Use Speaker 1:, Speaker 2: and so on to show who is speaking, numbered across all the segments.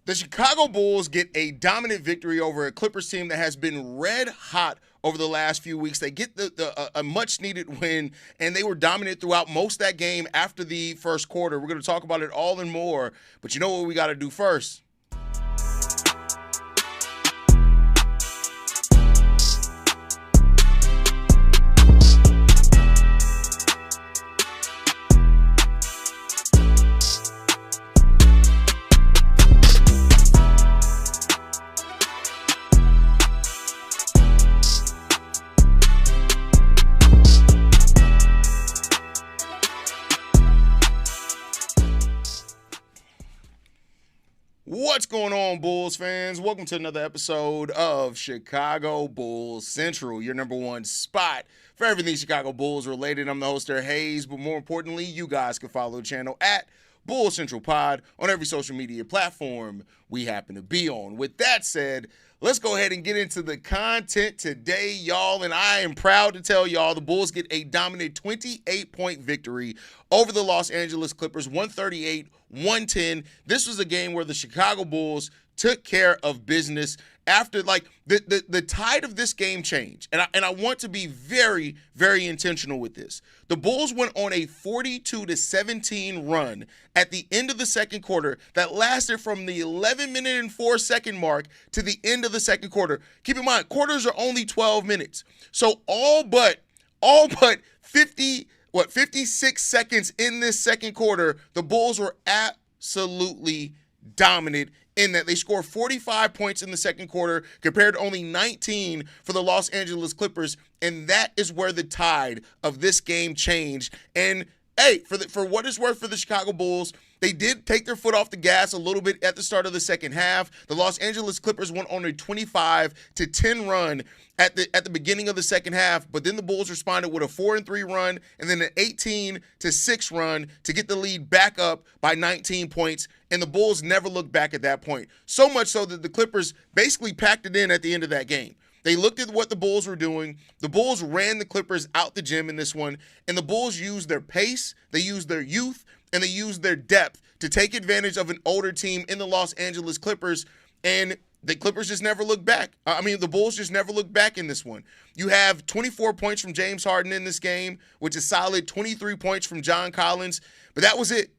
Speaker 1: The Chicago Bulls get a dominant victory over a Clippers team that has been red hot over the last few weeks. They get a much-needed win, and they were dominant throughout most of that game after the first quarter. We're going to talk about it all and more, but you know what we got to do first? What's going on, Bulls fans? Welcome to another episode of Chicago Bulls Central, your number one spot for everything Chicago Bulls related. I'm the host there, Hayes, but more importantly, you guys can follow the channel at Bulls Central Pod on every social media platform we happen to be on. With that said, let's go ahead and get into the content today, y'all, and I am proud to tell y'all the Bulls get a dominant 28-point victory over the Los Angeles Clippers, 138-110. This was a game where the Chicago Bulls took care of business after, the tide of this game changed. And I want to be very, very intentional with this. The Bulls went on a 42-17 run at the end of the second quarter that lasted from the 11-minute and 4-second mark to the end of the second quarter. Keep in mind, quarters are only 12 minutes. So all but 56 seconds in this second quarter, the Bulls were absolutely dominant in that they scored 45 points in the second quarter compared to only 19 for the Los Angeles Clippers, and that is where the tide of this game changed. And hey, for what it's worth for the Chicago Bulls, they did take their foot off the gas a little bit at the start of the second half. The Los Angeles Clippers went on a 25-10 run at the beginning of the second half, but then the Bulls responded with a 4-3 run and then an 18-6 run to get the lead back up by 19 points, and the Bulls never looked back at that point. So much so that the Clippers basically packed it in at the end of that game. They looked at what the Bulls were doing. The Bulls ran the Clippers out the gym in this one, and the Bulls used their pace, they used their youth, and they used their depth to take advantage of an older team in the Los Angeles Clippers, and the Clippers just never looked back. The Bulls just never looked back in this one. You have 24 points from James Harden in this game, which is solid, 23 points from John Collins, but that was it.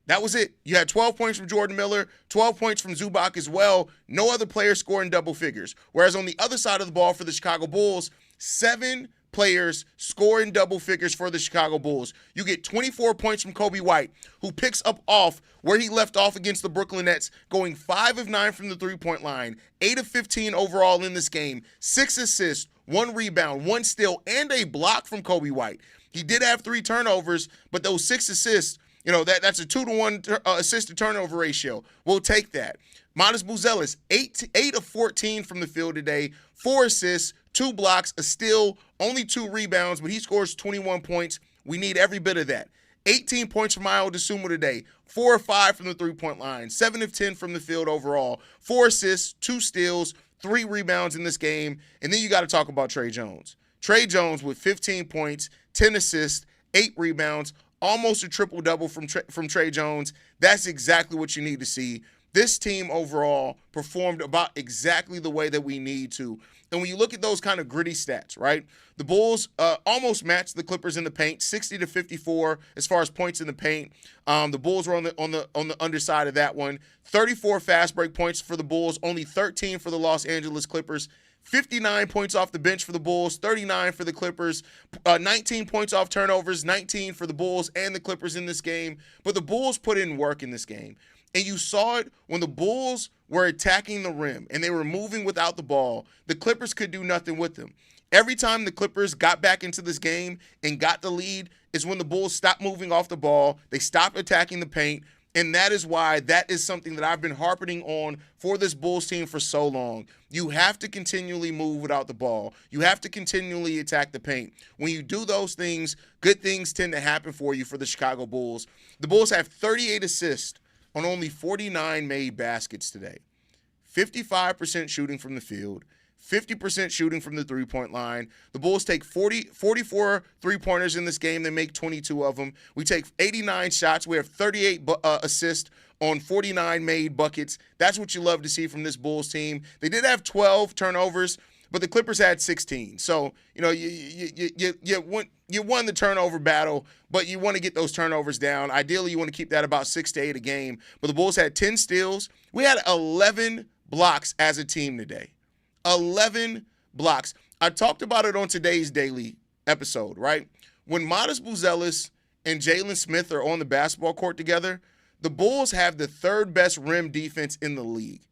Speaker 1: You had 12 points from Jordan Miller, 12 points from Zubac as well. No other player scoring double figures. Whereas on the other side of the ball for the Chicago Bulls, 7 players scoring double figures for the Chicago Bulls. You get 24 points from Coby White, who picks up off where he left off against the Brooklyn Nets, going 5 of 9 from the three-point line, 8 of 15 overall in this game, 6 assists, 1 rebound, 1 steal, and a block from Coby White. He did have 3 turnovers, but those 6 assists, that's a 2-to-1 assist-to-turnover ratio. We'll take that. Matas Buzelis, 8 of 14 from the field today, 4 assists, 2 blocks, a steal, only 2 rebounds, but he scores 21 points. We need every bit of that. 18 points from Ayo Dosunmu today, 4 of 5 from the three-point line, 7 of 10 from the field overall, 4 assists, 2 steals, 3 rebounds in this game. And then you got to talk about Tre Jones. Tre Jones with 15 points, 10 assists, 8 rebounds, almost a triple-double from Tre Jones. That's exactly what you need to see. This team overall performed about exactly the way that we need to. And when you look at those kind of gritty stats, right, the Bulls almost matched the Clippers in the paint, 60-54 as far as points in the paint. The Bulls were on the underside of that one. 34 fast break points for the Bulls, only 13 for the Los Angeles Clippers. 59 points off the bench for the Bulls, 39 for the Clippers, 19 points off turnovers, 19 for the Bulls and the Clippers in this game. But the Bulls put in work in this game. And you saw it when the Bulls were attacking the rim and they were moving without the ball. The Clippers could do nothing with them. Every time the Clippers got back into this game and got the lead is when the Bulls stopped moving off the ball. They stopped attacking the paint. And that is why that is something that I've been harping on for this Bulls team for so long. You have to continually move without the ball. You have to continually attack the paint. When you do those things, good things tend to happen for you for the Chicago Bulls. The Bulls have 38 assists on only 49 made baskets today. 55% shooting from the field, 50% shooting from the three-point line. The Bulls take 44 three-pointers in this game. They make 22 of them. We take 89 shots. We have 38 assists on 49 made buckets. That's what you love to see from this Bulls team. They did have 12 turnovers, but the Clippers had 16. So, you won the turnover battle, but you want to get those turnovers down. Ideally, you want to keep that about 6 to 8 a game. But the Bulls had 10 steals. We had 11 blocks as a team today. 11 blocks. I talked about it on today's daily episode, right? When Matas Buzelis and Jaylen Smith are on the basketball court together, the Bulls have the third best rim defense in the league.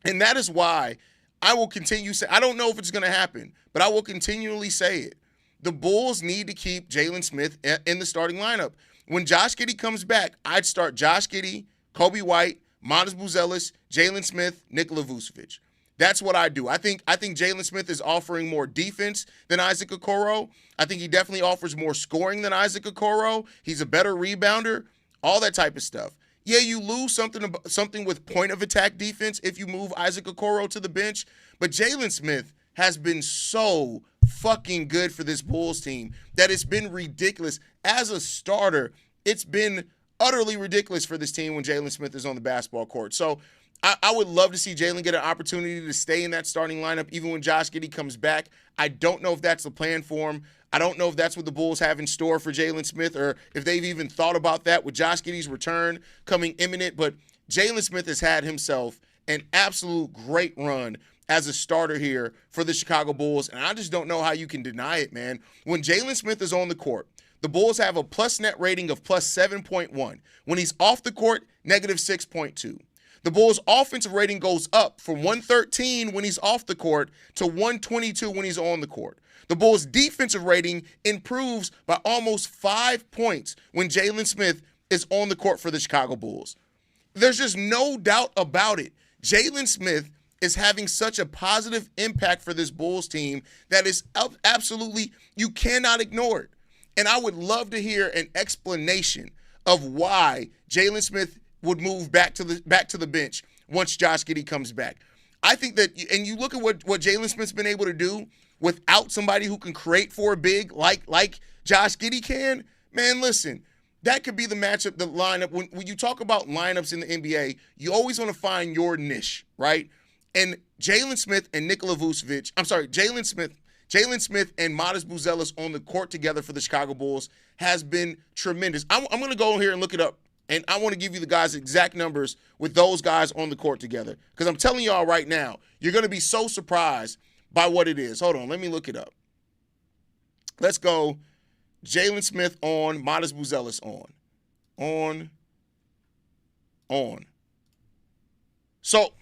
Speaker 1: And that is why I will continue say, I don't know if it's going to happen, but I will continually say it. The Bulls need to keep Jaylen Smith in the starting lineup. When Josh Giddey comes back, I'd start Josh Giddey, Coby White, Matas Buzelis, Jaylen Smith, Nikola Vucevic. That's what I do. I think Jaylen Smith is offering more defense than Isaac Okoro. I think he definitely offers more scoring than Isaac Okoro. He's a better rebounder, all that type of stuff. Yeah, you lose something with point of attack defense if you move Isaac Okoro to the bench, but Jaylen Smith has been so fucking good for this Bulls team that it's been ridiculous. As a starter, it's been utterly ridiculous for this team when Jaylen Smith is on the basketball court. So I would love to see Jaylen get an opportunity to stay in that starting lineup even when Josh Giddey comes back. I don't know if that's the plan for him. I don't know if that's what the Bulls have in store for Jaylen Smith or if they've even thought about that with Josh Giddey's return coming imminent. But Jaylen Smith has had himself an absolute great run as a starter here for the Chicago Bulls, and I just don't know how you can deny it, man. When Jaylen Smith is on the court, the Bulls have a plus net rating of plus 7.1. When he's off the court, negative 6.2. The Bulls' offensive rating goes up from 113 when he's off the court to 122 when he's on the court. The Bulls' defensive rating improves by almost 5 points when Jaylen Smith is on the court for the Chicago Bulls. There's just no doubt about it. Jaylen Smith is having such a positive impact for this Bulls team that is absolutely, you cannot ignore it. And I would love to hear an explanation of why Jaylen Smith would move back to the bench once Josh Giddey comes back. I think that, and you look at what Jaylen Smith's been able to do without somebody who can create for a big like Josh Giddey can, man, listen, that could be the matchup, the lineup. When you talk about lineups in the NBA, you always want to find your niche, right? And Jaylen Smith and Nikola Vucevic, Jaylen Smith and Matas Buzelis on the court together for the Chicago Bulls has been tremendous. I'm going to go here and look it up, and I want to give you the guys' exact numbers with those guys on the court together. Because I'm telling y'all right now, you're going to be so surprised by what it is. Hold on, let me look it up. Let's go Jaylen Smith on, Matas Buzelis on. So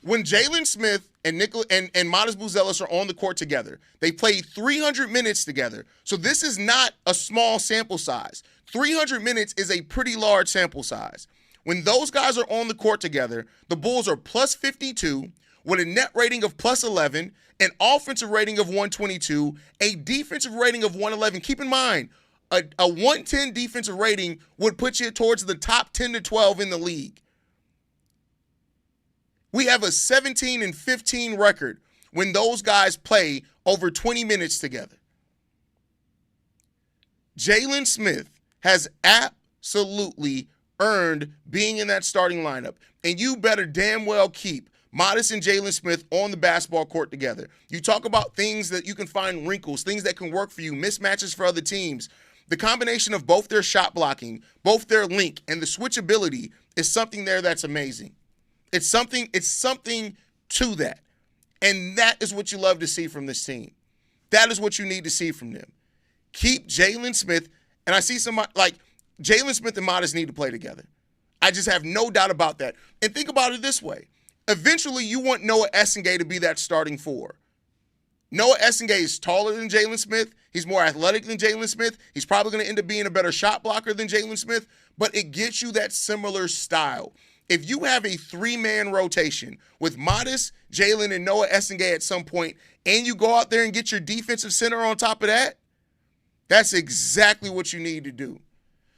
Speaker 1: when Jaylen Smith and Matas Buzelis are on the court together, they played 300 minutes together. So this is not a small sample size. 300 minutes is a pretty large sample size. When those guys are on the court together, the Bulls are plus 52 with a net rating of plus 11, an offensive rating of 122, a defensive rating of 111. Keep in mind, a 110 defensive rating would put you towards the top 10 to 12 in the league. We have a 17-15 record when those guys play over 20 minutes together. Jaylen Smith has absolutely earned being in that starting lineup, and you better damn well keep Matas and Jaylen Smith on the basketball court together. You talk about things that you can find wrinkles, things that can work for you, mismatches for other teams. The combination of both their shot blocking, both their link, and the switchability is something there that's amazing. It's something to that. And that is what you love to see from this team. That is what you need to see from them. Keep Jaylen Smith, and I see somebody like Jaylen Smith and Matas need to play together. I just have no doubt about that. And think about it this way. Eventually, you want Noah Essengay to be that starting four. Noah Essengay is taller than Jaylen Smith. He's more athletic than Jaylen Smith. He's probably going to end up being a better shot blocker than Jaylen Smith, but it gets you that similar style. If you have a three-man rotation with Matas, Jaylen, and Noah Essengay at some point, and you go out there and get your defensive center on top of that, that's exactly what you need to do.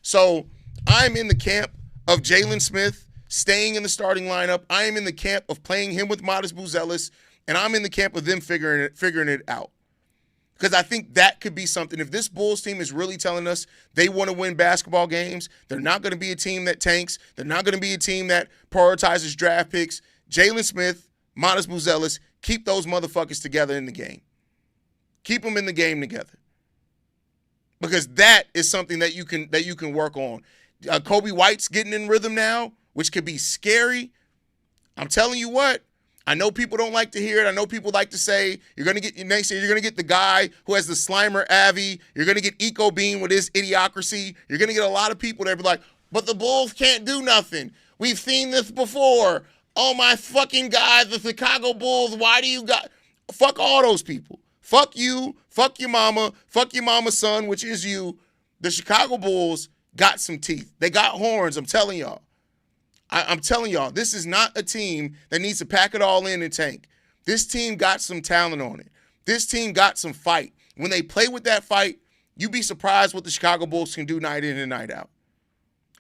Speaker 1: So I'm in the camp of Jaylen Smith staying in the starting lineup. I am in the camp of playing him with Matas Buzelis, and I'm in the camp of them figuring it out. Because I think that could be something. If this Bulls team is really telling us they want to win basketball games, they're not going to be a team that tanks. They're not going to be a team that prioritizes draft picks. Jaylen Smith, Matas Buzelis, keep those motherfuckers together in the game. Keep them in the game together. Because that is something that you can work on. Coby White's getting in rhythm now, which could be scary. I'm telling you what. I know people don't like to hear it. I know people like to say you're going to get next year. You're going to get the guy who has the Slimer Avi. You're going to get Eco Bean with his idiocracy. You're going to get a lot of people that be like, but the Bulls can't do nothing. We've seen this before. Oh my fucking God, the Chicago Bulls. Why do you got? Fuck all those people. Fuck you. Fuck your mama. Fuck your mama's son, which is you. The Chicago Bulls got some teeth. They got horns. I'm telling y'all. I'm telling y'all, this is not a team that needs to pack it all in and tank. This team got some talent on it. This team got some fight. When they play with that fight, you'd be surprised what the Chicago Bulls can do night in and night out.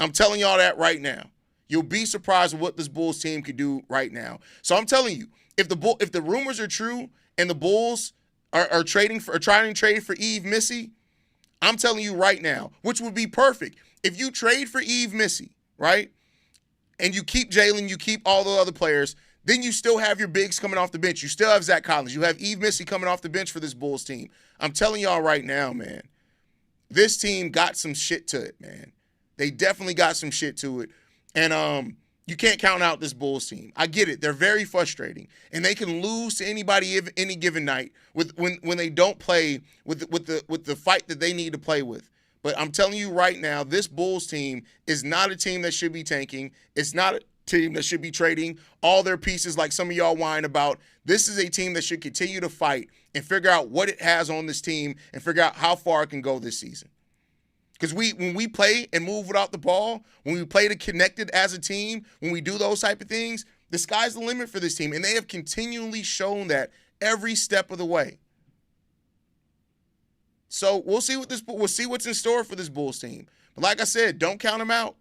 Speaker 1: I'm telling y'all that right now. You'll be surprised with what this Bulls team can do right now. So I'm telling you, if the rumors are true and the Bulls are trying to trade for Eve Missy, I'm telling you right now, which would be perfect. If you trade for Eve Missy, right? And you keep Jaylen, you keep all the other players, then you still have your bigs coming off the bench. You still have Zach Collins. You have Eve Missy coming off the bench for this Bulls team. I'm telling y'all right now, man, this team got some shit to it, man. They definitely got some shit to it. And you can't count out this Bulls team. I get it. They're very frustrating. And they can lose to anybody any given night when they don't play with the fight that they need to play with. But I'm telling you right now, this Bulls team is not a team that should be tanking. It's not a team that should be trading all their pieces like some of y'all whine about. This is a team that should continue to fight and figure out what it has on this team and figure out how far it can go this season. Because when we play and move without the ball, when we play to connected as a team, when we do those type of things, the sky's the limit for this team. And they have continually shown that every step of the way. So we'll see what's in store for this Bulls team. But like I said, don't count them out.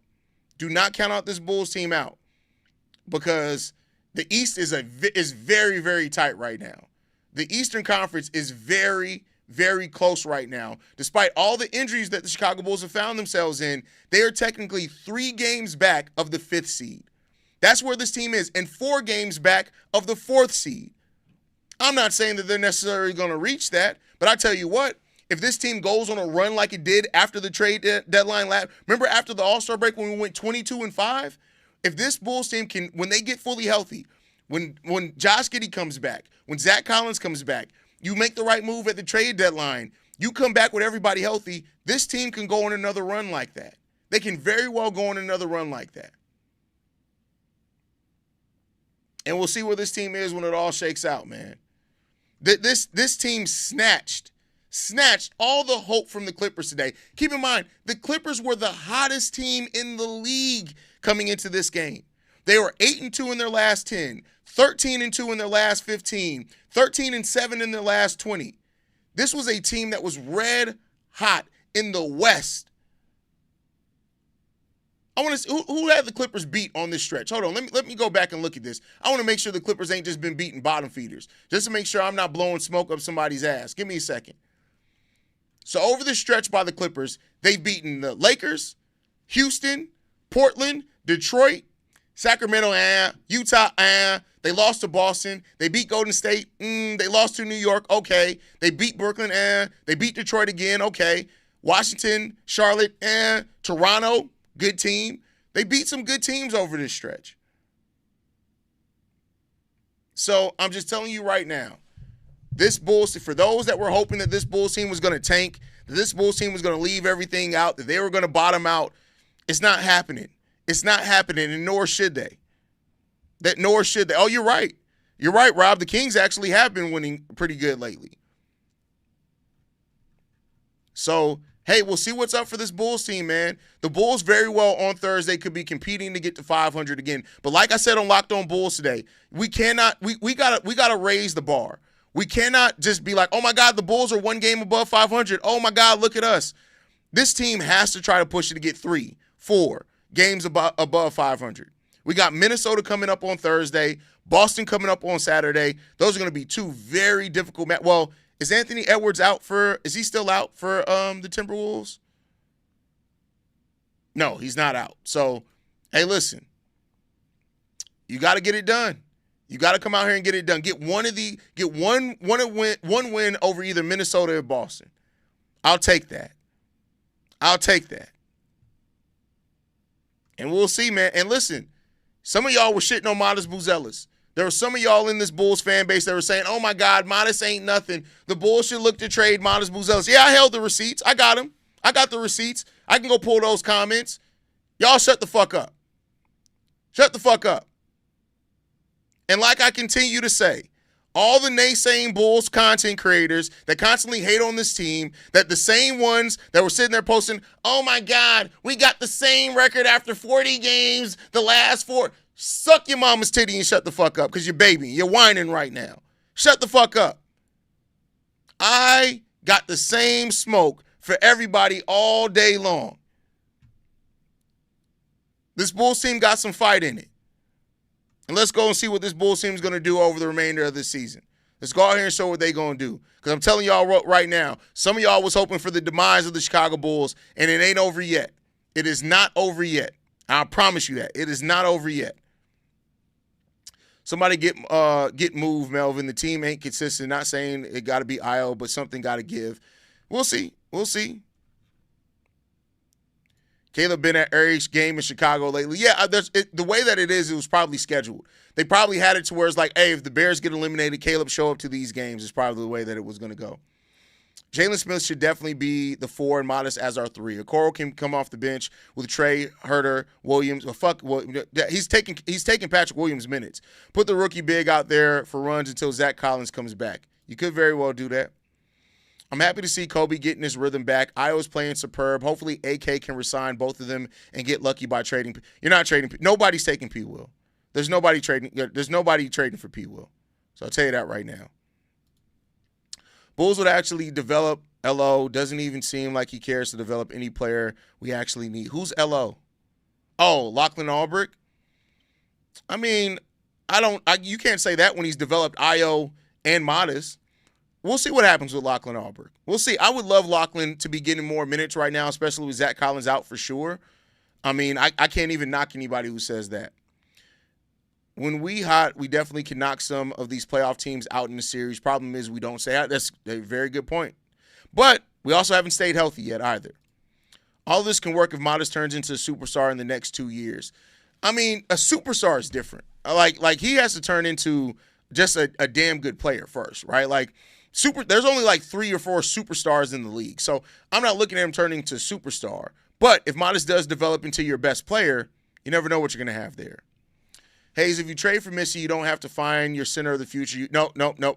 Speaker 1: Do not count out this Bulls team out, because the East is very, very tight right now. The Eastern Conference is very, very close right now. Despite all the injuries that the Chicago Bulls have found themselves in, they are technically 3 games back of the 5th seed. That's where this team is, and 4 games back of the 4th seed. I'm not saying that they're necessarily going to reach that, but I tell you what, if this team goes on a run like it did after the trade deadline remember after the All-Star break when we went 22-5? If this Bulls team can, when they get fully healthy, when Josh Giddey comes back, when Zach Collins comes back, you make the right move at the trade deadline, you come back with everybody healthy, this team can go on another run like that. They can very well go on another run like that. And we'll see where this team is when it all shakes out, man. This team snatched all the hope from the Clippers today. Keep in mind, the Clippers were the hottest team in the league coming into this game. They were 8-2 in their last 10, 13-2 in their last 15, 13-7 in their last 20. This was a team that was red hot in the West. I want to see who had the Clippers beat on this stretch. Hold on, let me go back and look at this. I want to make sure the Clippers ain't just been beating bottom feeders, just to make sure I'm not blowing smoke up somebody's ass. Give me a second. So over the stretch by the Clippers, they've beaten the Lakers, Houston, Portland, Detroit, Sacramento, Utah, They lost to Boston. They beat Golden State. They lost to New York. Okay. They beat Brooklyn. They beat Detroit again. Okay. Washington, Charlotte, Toronto, good team. They beat some good teams over this stretch. So I'm just telling you right now, this Bulls, for those that were hoping that this Bulls team was going to tank, that this Bulls team was going to leave everything out, that they were going to bottom out, it's not happening. It's not happening, and nor should they. Nor should they. Oh, you're right. You're right, Rob. The Kings actually have been winning pretty good lately. So, hey, we'll see what's up for this Bulls team, man. The Bulls very well on Thursday could be competing to get to 500 again. But like I said on Locked On Bulls today, we gotta raise the bar. We cannot just be like, oh my God, the Bulls are 1 game above 500. Oh my God, look at us. This team has to try to push it to get 3, 4 games above 500. We got Minnesota coming up on Thursday, Boston coming up on Saturday. Those are going to be 2 very difficult matches. Well, Is Anthony Edwards out for – is he still out for the Timberwolves? No, he's not out. So, hey, listen. You got to get it done. You got to come out here and get it done. Get one win over either Minnesota or Boston. I'll take that. And we'll see, man. And listen, some of y'all were shitting on Matas Buzelis. There were some of y'all in this Bulls fan base that were saying, oh, my God, Matas ain't nothing. The Bulls should look to trade Matas Buzelis. Yeah, I held the receipts. I got them. I got the receipts. I can go pull those comments. Y'all shut the fuck up. Shut the fuck up. And like I continue to say, all the naysaying Bulls content creators that constantly hate on this team, that the same ones that were sitting there posting, oh, my God, we got the same record after 40 games, the last 4. Suck your mama's titty and shut the fuck up because you're babying. You're whining right now. Shut the fuck up. I got the same smoke for everybody all day long. This Bulls team got some fight in it. And let's go and see what this Bulls team is going to do over the remainder of this season. Let's go out here and show what they're going to do. Because I'm telling y'all right now, some of y'all was hoping for the demise of the Chicago Bulls, and it ain't over yet. It is not over yet. I promise you that. It is not over yet. Somebody get moved, Melvin. The team ain't consistent. Not saying it got to be IO, but something got to give. We'll see. Caleb been at every game in Chicago lately. Yeah, the way that it was probably scheduled. They probably had it to where it's like, hey, if the Bears get eliminated, Caleb show up to these games. Is probably the way that it was going to go. Jaylen Smith should definitely be the 4 and Matas as our 3. Okoro can come off the bench with Tre, Herter, Williams. He's taking Patrick Williams' minutes. Put the rookie big out there for runs until Zach Collins comes back. You could very well do that. I'm happy to see Coby getting his rhythm back. Io's playing superb. Hopefully AK can resign both of them and get lucky by trading. You're not trading. Nobody's taking P. Will. There's nobody trading for P. Will. So I'll tell you that right now. Bulls would actually develop LO. Doesn't even seem like he cares to develop any player we actually need. Who's LO? Oh, Lachlan Albrick? I mean, you can't say that when he's developed Io and Matas. We'll see what happens with Lachlan Albrick. We'll see. I would love Lachlan to be getting more minutes right now, especially with Zach Collins out for sure. I mean, I can't even knock anybody who says that. When we hot, we definitely can knock some of these playoff teams out in the series. Problem is we don't say that. That's a very good point. But we also haven't stayed healthy yet either. All this can work if Matas turns into a superstar in the next 2 years. I mean, a superstar is different. Like he has to turn into just a damn good player first, right? Like there's only like 3 or 4 superstars in the league. So I'm not looking at him turning to a superstar. But if Matas does develop into your best player, you never know what you're going to have there. Hayes, if you trade for Missy, you don't have to find your center of the future. No.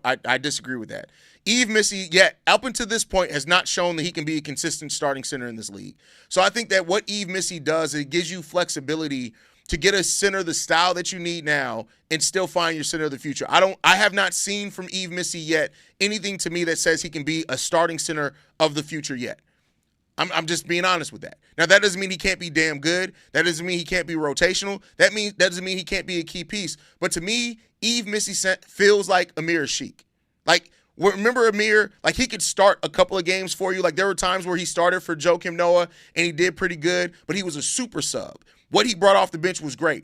Speaker 1: I disagree with that. Yves Missy, up until this point, has not shown that he can be a consistent starting center in this league. So I think that what Yves Missy does, it gives you flexibility to get a center the style that you need now and still find your center of the future. I have not seen from Yves Missy yet anything to me that says he can be a starting center of the future yet. I'm just being honest with that. Now, that doesn't mean he can't be damn good. That doesn't mean he can't be rotational. That doesn't mean he can't be a key piece. But to me, Yves Missy feels like Amir Sheik. Like, remember Amir? Like, he could start a couple of games for you. Like, there were times where he started for Joakim Noah, and he did pretty good, but he was a super sub. What he brought off the bench was great.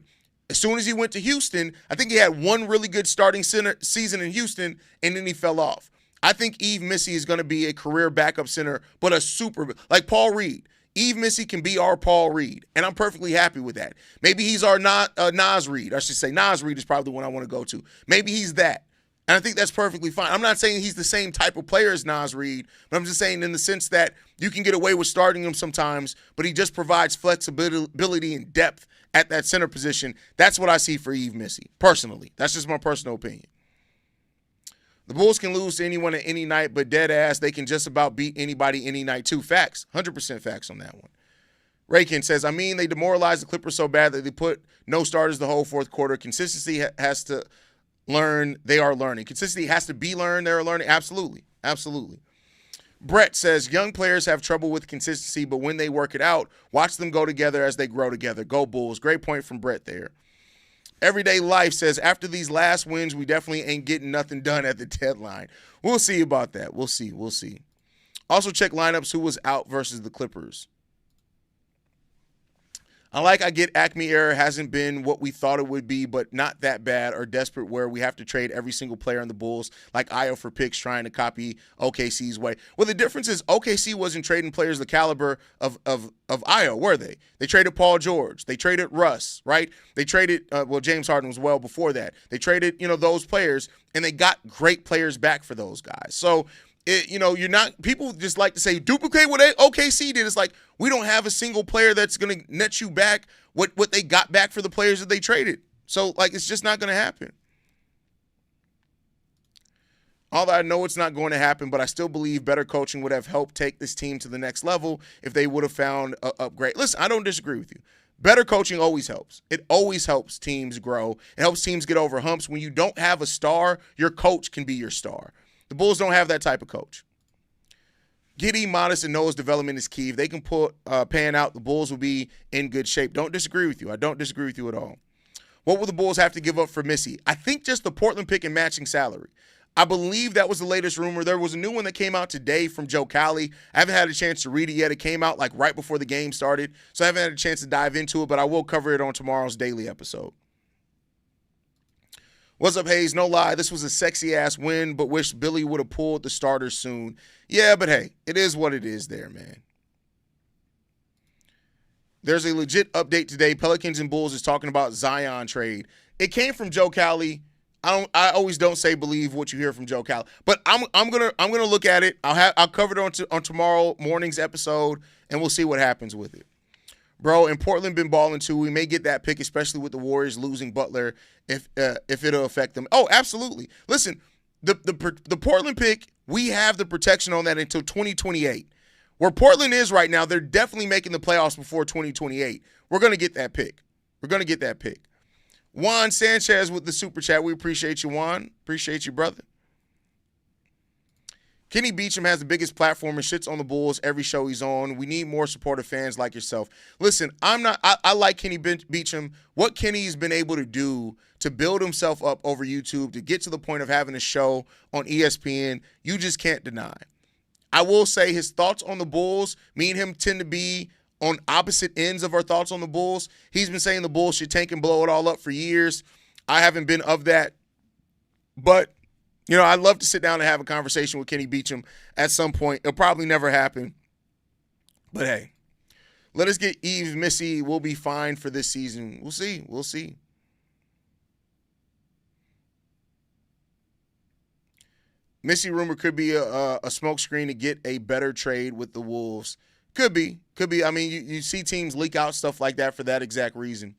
Speaker 1: As soon as he went to Houston, I think he had one really good starting season in Houston, and then he fell off. I think Yves Missy is going to be a career backup center, but a super, like Paul Reed. Yves Missy can be our Paul Reed, and I'm perfectly happy with that. Maybe he's our Nas Reed. I should say Nas Reed is probably the one I want to go to. Maybe he's that, and I think that's perfectly fine. I'm not saying he's the same type of player as Nas Reed, but I'm just saying in the sense that you can get away with starting him sometimes, but he just provides flexibility and depth at that center position. That's what I see for Yves Missy, personally. That's just my personal opinion. The Bulls can lose to anyone at any night, but dead ass, they can just about beat anybody any night too. Facts. 100% facts on that one. Raykin says, they demoralized the Clippers so bad that they put no starters the whole fourth quarter. Consistency has to learn. They are learning. Consistency has to be learned. They are learning. Absolutely. Absolutely. Brett says, young players have trouble with consistency, but when they work it out, watch them go together as they grow together. Go Bulls. Great point from Brett there. Everyday Life says, after these last wins, we definitely ain't getting nothing done at the deadline. We'll see about that. We'll see. Also check lineups, who was out versus the Clippers. I get Acme era hasn't been what we thought it would be, but not that bad or desperate where we have to trade every single player on the Bulls like Io for picks trying to copy OKC's way. Well, the difference is OKC wasn't trading players the caliber of Io, were they? They traded Paul George. They traded Russ, right? They traded, James Harden was well before that. They traded, those players, and they got great players back for those guys. So, you're not, people just like to say, duplicate what OKC did. It's like, we don't have a single player that's going to net you back what they got back for the players that they traded. So, it's just not going to happen. Although I know it's not going to happen, but I still believe better coaching would have helped take this team to the next level if they would have found an upgrade. Listen, I don't disagree with you. Better coaching always helps. It always helps teams grow. It helps teams get over humps. When you don't have a star, your coach can be your star. The Bulls don't have that type of coach. Giddey, Matas, and Noah's development is key. If they can pan out, the Bulls will be in good shape. Don't disagree with you. I don't disagree with you at all. What will the Bulls have to give up for Missy? I think just the Portland pick and matching salary. I believe that was the latest rumor. There was a new one that came out today from Joe Cowley. I haven't had a chance to read it yet. It came out right before the game started, so I haven't had a chance to dive into it, but I will cover it on tomorrow's daily episode. What's up, Hayes? No lie, this was a sexy-ass win, but wish Billy would have pulled the starters soon. Yeah, but hey, it is what it is there, man. There's a legit update today. Pelicans and Bulls is talking about Zion trade. It came from Joe Cowley. I always don't say believe what you hear from Joe Cowley, but I'm gonna look at it. I'll cover it on tomorrow morning's episode, and we'll see what happens with it. Bro, in Portland been balling too. We may get that pick, especially with the Warriors losing Butler, if it'll affect them. Oh, absolutely. Listen, the Portland pick, we have the protection on that until 2028. Where Portland is right now, they're definitely making the playoffs before 2028. We're going to get that pick. Juan Sanchez with the super chat. We appreciate you, Juan. Appreciate you, brother. Kenny Beecham has the biggest platform and shits on the Bulls every show he's on. We need more supportive fans like yourself. Listen, I like Kenny Beecham. What Kenny's been able to do to build himself up over YouTube, to get to the point of having a show on ESPN, you just can't deny. I will say his thoughts on the Bulls, me and him tend to be on opposite ends of our thoughts on the Bulls. He's been saying the Bulls should tank and blow it all up for years. I haven't been of that. But I'd love to sit down and have a conversation with Kenny Beecham at some point. It'll probably never happen. But, hey, let us get Eve Missy. We'll be fine for this season. We'll see. Missy rumor could be a smokescreen to get a better trade with the Wolves. Could be. I mean, you see teams leak out stuff like that for that exact reason.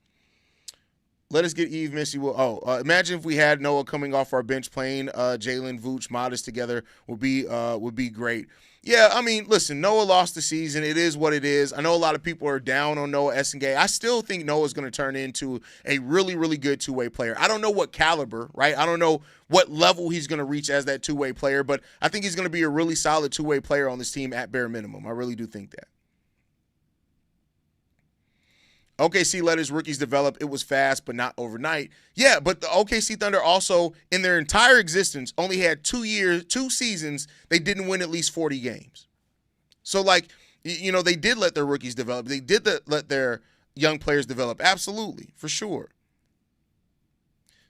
Speaker 1: Let us get Eve Missy. Imagine if we had Noah coming off our bench playing Jaylen, Vooch, Matas together would be great. Yeah, I mean, listen, Noah lost the season. It is what it is. I know a lot of people are down on Noah Essengay. I still think Noah's going to turn into a really, really good two-way player. I don't know what caliber, right? I don't know what level he's going to reach as that two-way player, but I think he's going to be a really solid two-way player on this team at bare minimum. I really do think that. OKC let his rookies develop. It was fast, but not overnight. Yeah, but the OKC Thunder also, in their entire existence, only had 2 seasons they didn't win at least 40 games. So, they did let their rookies develop. They did let their young players develop. Absolutely, for sure.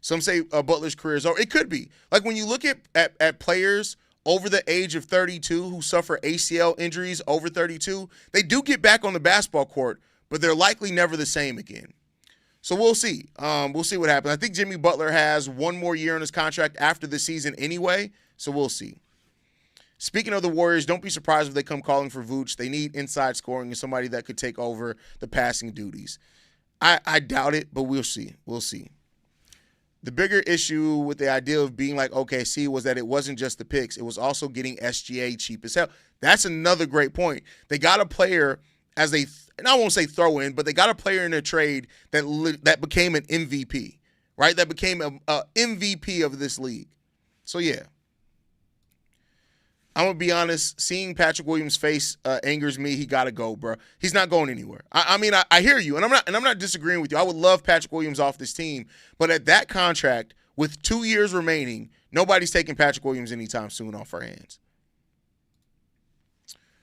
Speaker 1: Some say Butler's career is over. It could be. When you look at players over the age of 32 who suffer ACL injuries over 32, they do get back on the basketball court, but they're likely never the same again. So we'll see. We'll see what happens. I think Jimmy Butler has one more year on his contract after the season anyway, so we'll see. Speaking of the Warriors, don't be surprised if they come calling for Vooch. They need inside scoring and somebody that could take over the passing duties. I doubt it, but we'll see. We'll see. The bigger issue with the idea of being like OKC was that it wasn't just the picks. It was also getting SGA cheap as hell. That's another great point. They got a player and I won't say throw in, but they got a player in a trade that became an MVP, right? That became a MVP of this league. So, yeah. I'm going to be honest, seeing Patrick Williams' face angers me. He got to go, bro. He's not going anywhere. I mean, I hear you, and I'm not disagreeing with you. I would love Patrick Williams off this team, but at that contract, with 2 years remaining, nobody's taking Patrick Williams anytime soon off our hands.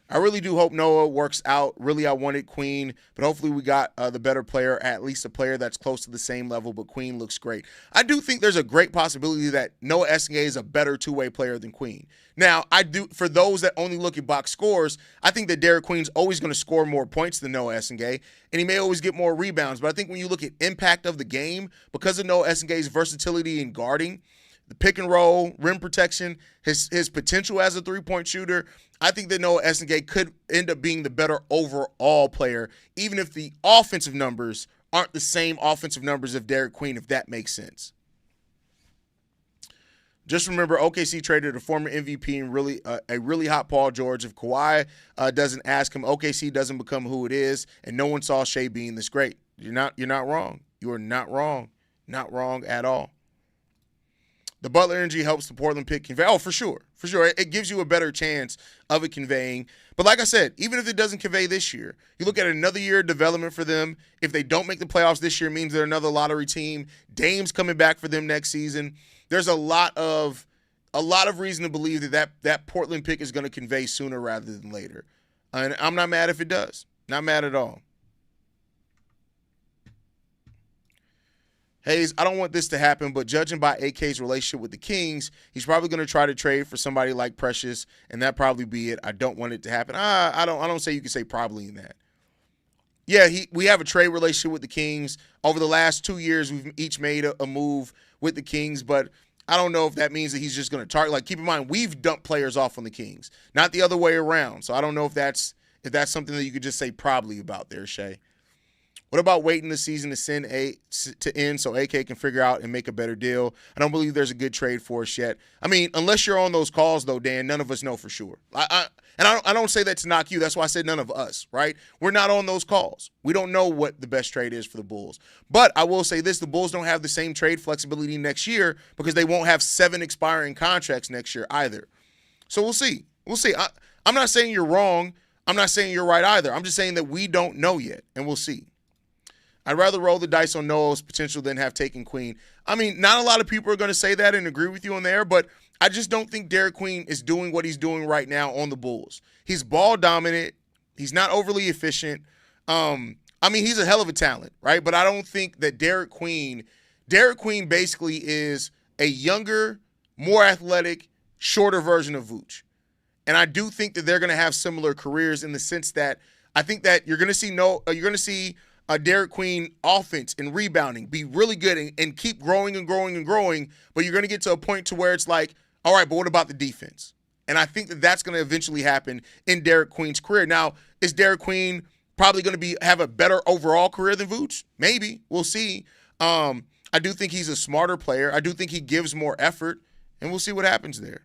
Speaker 1: I really do hope Noah works out. Really, I wanted Queen, but hopefully we got the better player, at least a player that's close to the same level, but Queen looks great. I do think there's a great possibility that Noah Essenga is a better two-way player than Queen. Now, for those that only look at box scores, I think that Derek Queen's always going to score more points than Noah Essenga, and he may always get more rebounds. But I think when you look at impact of the game, because of Noah Essenga's versatility in guarding, the pick and roll, rim protection, his potential as a three-point shooter, I think that Noah Essenga could end up being the better overall player, even if the offensive numbers aren't the same offensive numbers of Derek Queen, if that makes sense. Just remember, OKC traded a former MVP and a really hot Paul George. If Kawhi doesn't ask him, OKC doesn't become who it is, and no one saw Shea being this great. You're not wrong. You are not wrong. Not wrong at all. The Butler energy helps the Portland pick convey. Oh, for sure. For sure. It gives you a better chance of it conveying. But like I said, even if it doesn't convey this year, you look at another year of development for them. If they don't make the playoffs this year, it means they're another lottery team. Dame's coming back for them next season. There's a lot of reason to believe that Portland pick is going to convey sooner rather than later. And I'm not mad if it does. Not mad at all. Hayes, I don't want this to happen, but judging by AK's relationship with the Kings, he's probably going to try to trade for somebody like Precious, and that probably be it. I don't want it to happen. I don't say you can say probably in that. Yeah, we have a trade relationship with the Kings. Over the last 2 years, we've each made a move with the Kings, but I don't know if that means that he's just going to target. Like, keep in mind, we've dumped players off on the Kings, not the other way around. So I don't know if that's something that you could just say probably about there, Shay. What about waiting the season to end so AK can figure out and make a better deal? I don't believe there's a good trade for us yet. I mean, unless you're on those calls, though, Dan, none of us know for sure. I don't say that to knock you. That's why I said none of us, right? We're not on those calls. We don't know what the best trade is for the Bulls. But I will say this, the Bulls don't have the same trade flexibility next year because they won't have 7 expiring contracts next year either. So we'll see. We'll see. I'm not saying you're wrong. I'm not saying you're right either. I'm just saying that we don't know yet, and we'll see. I'd rather roll the dice on Noah's potential than have taken Queen. I mean, not a lot of people are going to say that and agree with you on there, but I just don't think Derek Queen is doing what he's doing right now on the Bulls. He's ball dominant. He's not overly efficient. I mean, he's a hell of a talent, right? But I don't think that Derek Queen basically is a younger, more athletic, shorter version of Vooch. And I do think that they're going to have similar careers in the sense that I think that you're going to see Derek Queen offense and rebounding be really good and keep growing and growing and growing, but you're going to get to a point to where it's like, all right, but what about the defense? And I think that that's going to eventually happen in Derek Queen's career. Now, is Derek Queen probably going to have a better overall career than Vooch? Maybe. We'll see. I do think he's a smarter player. I do think he gives more effort, and we'll see what happens there.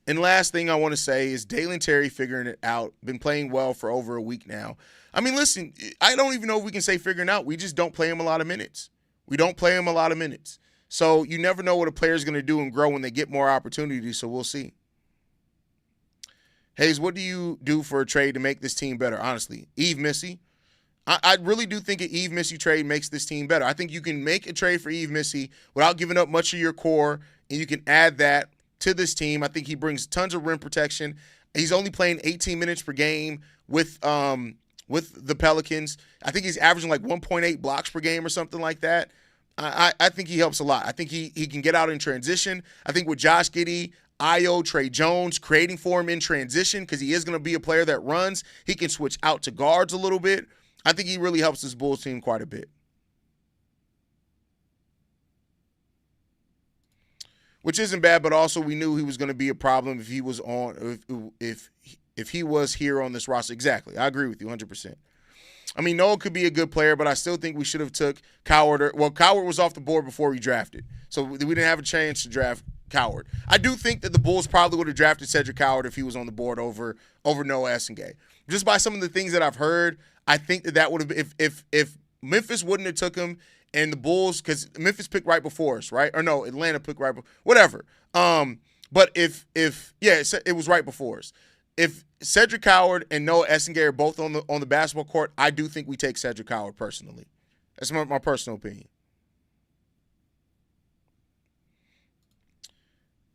Speaker 1: And last thing I want to say is Dalen Terry figuring it out, been playing well for over a week now. I mean, listen, I don't even know if we can say figuring out. We just don't play him a lot of minutes. We don't play him a lot of minutes. So you never know what a player's going to do and grow when they get more opportunities, so we'll see. Hayes, what do you do for a trade to make this team better? Honestly, Eve Missy. I really do think an Eve Missy trade makes this team better. I think you can make a trade for Eve Missy without giving up much of your core, and you can add that to this team. I think he brings tons of rim protection. He's only playing 18 minutes per game with the Pelicans. I think he's averaging like 1.8 blocks per game or something like that. I think he helps a lot. I think he can get out in transition. I think with Josh Giddey, Io, Tre Jones creating for him in transition, because he is going to be a player that runs, he can switch out to guards a little bit. I think he really helps this Bulls team quite a bit. Which isn't bad, but also we knew he was going to be a problem if he was if he was here on this roster. Exactly. I agree with you 100%. I mean, Noah could be a good player, but I still think we should have took Coward. Coward was off the board before we drafted, so we didn't have a chance to draft Coward. I do think that the Bulls probably would have drafted Cedric Coward if he was on the board over Noah Essenga. Just by some of the things that I've heard, I think that would have been, if Memphis wouldn't have took him and the Bulls, because Memphis picked right before us, right? Or no, Atlanta picked right before, whatever. But it was right before us. If Cedric Howard and Noah Essengay are both on the basketball court, I do think we take Cedric Howard personally. That's my personal opinion.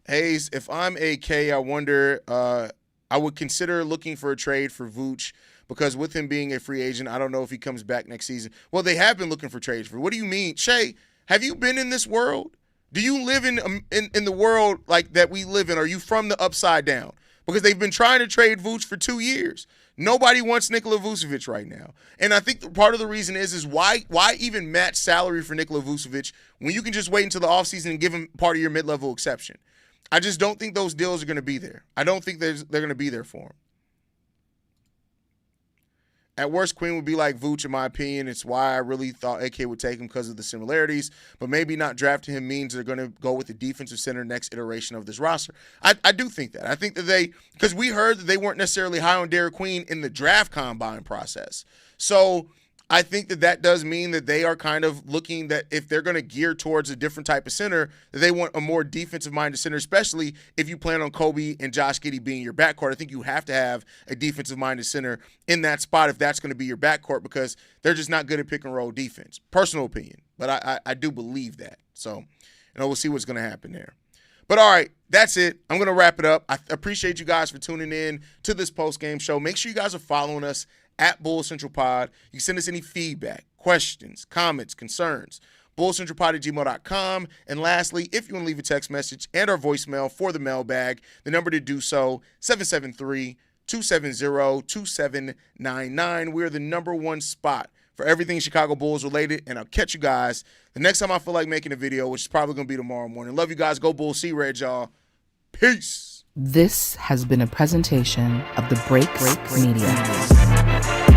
Speaker 1: Hayes, if I'm AK, I wonder, I would consider looking for a trade for Vooch, because with him being a free agent, I don't know if he comes back next season. Well, they have been looking for trades for. What do you mean? Shay, have you been in this world? Do you live in the world like that we live in? Are you from the upside down? Because they've been trying to trade Vooch for 2 years. Nobody wants Nikola Vucevic right now. And I think part of the reason is why even match salary for Nikola Vucevic when you can just wait until the offseason and give him part of your mid-level exception? I just don't think those deals are going to be there. I don't think they're going to be there for him. At worst, Quinn would be like Vooch, in my opinion. It's why I really thought AK would take him, because of the similarities. But maybe not drafting him means they're going to go with the defensive center next iteration of this roster. I do think that. I think that because we heard that they weren't necessarily high on Derek Queen in the draft combine process. So I think that does mean that they are kind of looking that if they're going to gear towards a different type of center, that they want a more defensive-minded center, especially if you plan on Coby and Josh Giddey being your backcourt. I think you have to have a defensive-minded center in that spot if that's going to be your backcourt, because they're just not good at pick-and-roll defense. Personal opinion, but I do believe that. So, we'll see what's going to happen there. But all right, that's it. I'm going to wrap it up. I appreciate you guys for tuning in to this post-game show. Make sure you guys are following us at Bull Central Pod. You can send us any feedback, questions, comments, concerns, bullcentralpod@gmail.com. And lastly, if you want to leave a text message and our voicemail for the mailbag, the number to do so, 773-270-2799. We're the number one spot for everything Chicago Bulls related, and I'll catch you guys the next time I feel like making a video, which is probably going to be tomorrow morning. Love you guys. Go Bulls. See Red, y'all. Peace.
Speaker 2: This has been a presentation of the Break Media.